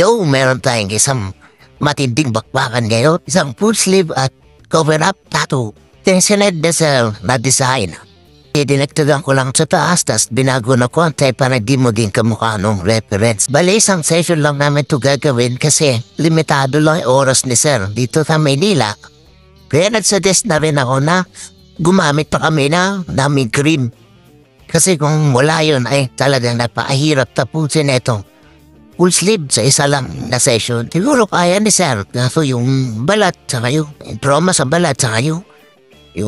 Yo, meron tayong isang matinding bakbakan ngayon. Isang full sleeve at cover-up tattoo. Tensioned na design. Idinagtagan ko lang sa taas, tas binago na konti para di maging kamukha nung reference. Bali, isang session lang namin ito gagawin kasi limitado lang yung oras ni Sir dito sa Maynila. Kaya nagsuggest na rin ako na gumamit pa kami na naming cream. Kasi kung wala yun ay talagang napakahirap tapusin itong full sleeve sa isa lang na session. Siguro kaya ni Sir. Kaso yung balat saka yung trauma sa balat saka yung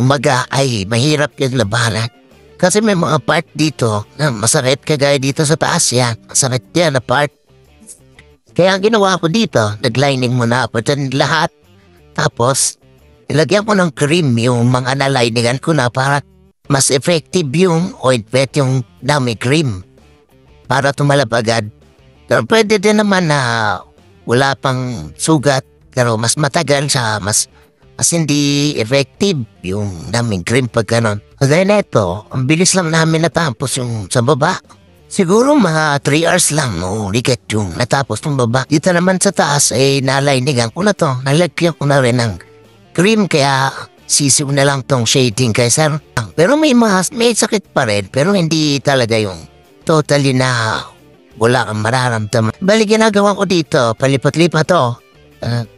maga ay mahirap yung labanan. Kasi may mga part dito na masakit kagaya dito sa taas yan. Masakit yan na part. Kaya ang ginawa ko dito, naglining muna ako dyan lahat. Tapos, ilagyan ko ng cream yung mga naliningan ko na para mas effective yung ointment yung dami cream. Para tumalab agad. Pero pwede din naman na wala pang sugat pero mas matagal siya, mas hindi effective yung daming cream pag ganon. Kaya neto, ang bilis lang namin natapos yung sa baba. Siguro mga 3 hours lang, likat yung natapos yung baba. Dito naman sa taas, naliningan ko na to. Nalagyan ko na rin ng cream kaya sisiw na lang tong shading kay Sir. Pero may sakit pa rin, pero hindi talaga yung totally na wala kang mararamdaman. Bali ginagawa ko dito, palipat-lipat to.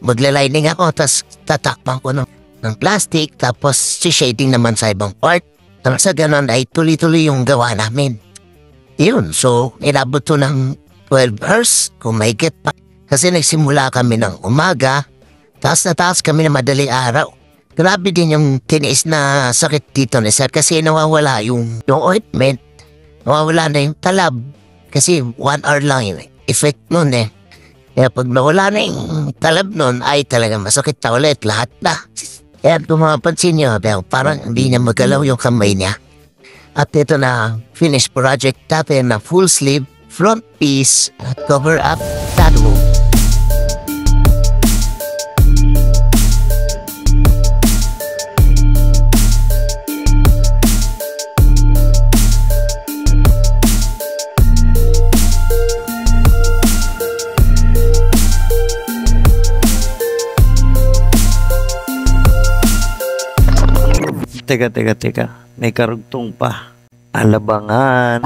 Maglalining ako, tapos tatakpan ko ng plastic, tapos si shading naman sa ibang part. Tapos sa ganon ay tuloy-tuloy yung gawa namin. Yun, so inabot to ng 12 hours, kung may get pa. Kasi nagsimula kami ng umaga, taas kami na madaling araw. Grabe din yung tiniis na sakit dito ni Sir kasi nawawala yung ointment. Nawawala na yung talab. Kasi 1 hour lang yung effect nun eh. Kaya pag nawala na yung talab nun, ay talagang masakit na ulit lahat na. Kaya kung mapapansin nyo, parang hindi niya magalaw yung kamay niya. At ito na, finished project natin na full sleeve, front piece, at cover up tattoo. Teka. May karugtong pa. Alabangan.